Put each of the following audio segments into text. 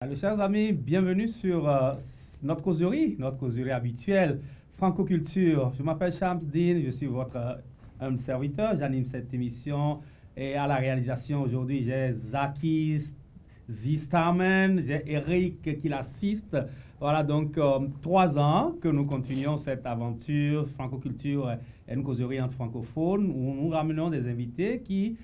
Alors, chers amis, bienvenue sur notre causerie habituelle, Franco-Culture. Je m'appelle Shams Dean, je suis votre humble serviteur. J'anime cette émission et à la réalisation aujourd'hui, j'ai Zaki Zistamen, j'ai Eric qui l'assiste. Voilà donc 3 ans que nous continuons cette aventure Franco-Culture et une causerie entre francophones où nous ramenons des invités qui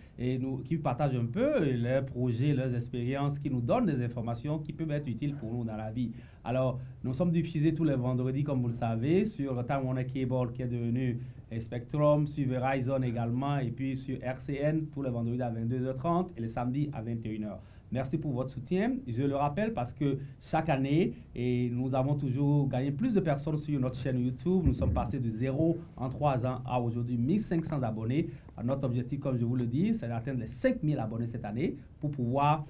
partagent un peu leurs projets, leurs expériences, qui nous donnent des informations qui peuvent être utiles pour nous dans la vie. Alors, nous sommes diffusés tous les vendredis, comme vous le savez, sur Time Warner Cable qui est devenu Spectrum, sur Verizon également, et puis sur RCN tous les vendredis à 22h30 et les samedis à 21h. Merci pour votre soutien. Je le rappelle parce que chaque année, nous avons toujours gagné plus de personnes sur notre chaîne YouTube. Nous sommes passés de 0 en 3 ans à aujourd'hui 1500 abonnés. Notre objectif, comme je vous le dis, c'est d'atteindre les 5000 abonnés cette année pour pouvoir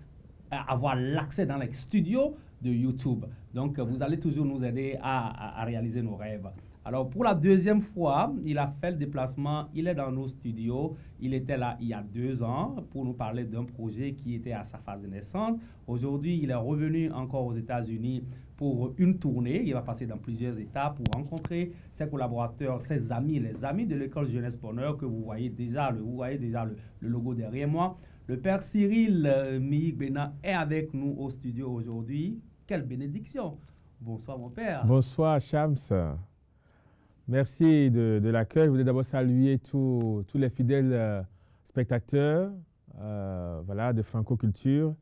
avoir l'accès dans les studios de YouTube. Donc, vous allez toujours nous aider à réaliser nos rêves. Alors, pour la deuxième fois, il a fait le déplacement, il est dans nos studios. Il était là il y a 2 ans pour nous parler d'un projet qui était à sa phase naissante. Aujourd'hui, il est revenu encore aux États-Unis pour une tournée. Il va passer dans plusieurs États pour rencontrer ses collaborateurs, ses amis, les amis de l'école Jeunesse Bonheur que vous voyez déjà, le logo derrière moi. Le père Cyril Mihigbena est avec nous au studio aujourd'hui. Quelle bénédiction! Bonsoir mon père. Bonsoir Shams. Merci de l'accueil. Je voulais d'abord saluer tous les fidèles spectateurs voilà, de Franco-Culture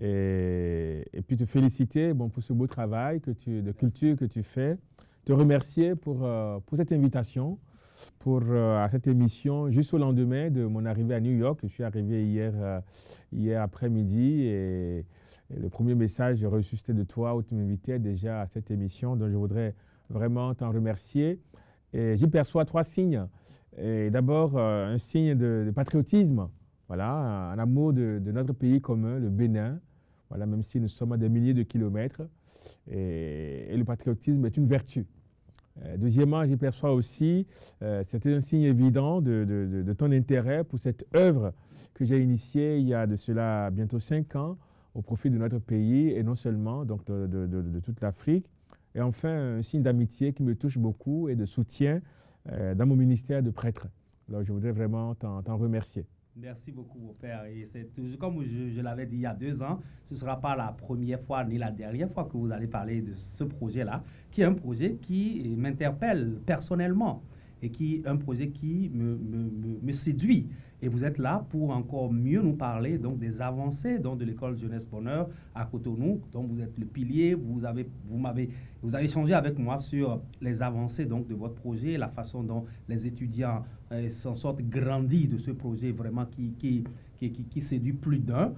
et puis te féliciter pour ce beau travail de culture que tu fais. Te remercier pour cette invitation, à cette émission juste au lendemain de mon arrivée à New York. Je suis arrivé hier après-midi et le premier message que j'ai reçu c'était de toi où tu m'invitais déjà à cette émission. Donc je voudrais vraiment t'en remercier. Et j'y perçois 3 signes. D'abord, un signe de patriotisme, voilà, un amour de notre pays commun, le Bénin, voilà, même si nous sommes à des milliers de kilomètres. Et le patriotisme est une vertu. Deuxièmement, j'y perçois aussi, c'était un signe évident de ton intérêt pour cette œuvre que j'ai initiée il y a de cela bientôt 5 ans au profit de notre pays et non seulement donc de toute l'Afrique. Et enfin, un signe d'amitié qui me touche beaucoup et de soutien dans mon ministère de prêtre. Alors, je voudrais vraiment t'en remercier. Merci beaucoup, mon père. Et c'est toujours comme je l'avais dit il y a 2 ans, ce ne sera pas la première fois ni la dernière fois que vous allez parler de ce projet-là, qui est un projet qui m'interpelle personnellement et qui est un projet qui me séduit. Et vous êtes là pour encore mieux nous parler donc, des avancées donc, de l'école Jeunesse Bonheur à Cotonou, dont vous êtes le pilier. Vous avez échangé avec moi sur les avancées donc, de votre projet, la façon dont les étudiants s'en sortent grandis de ce projet vraiment qui séduit plus d'un.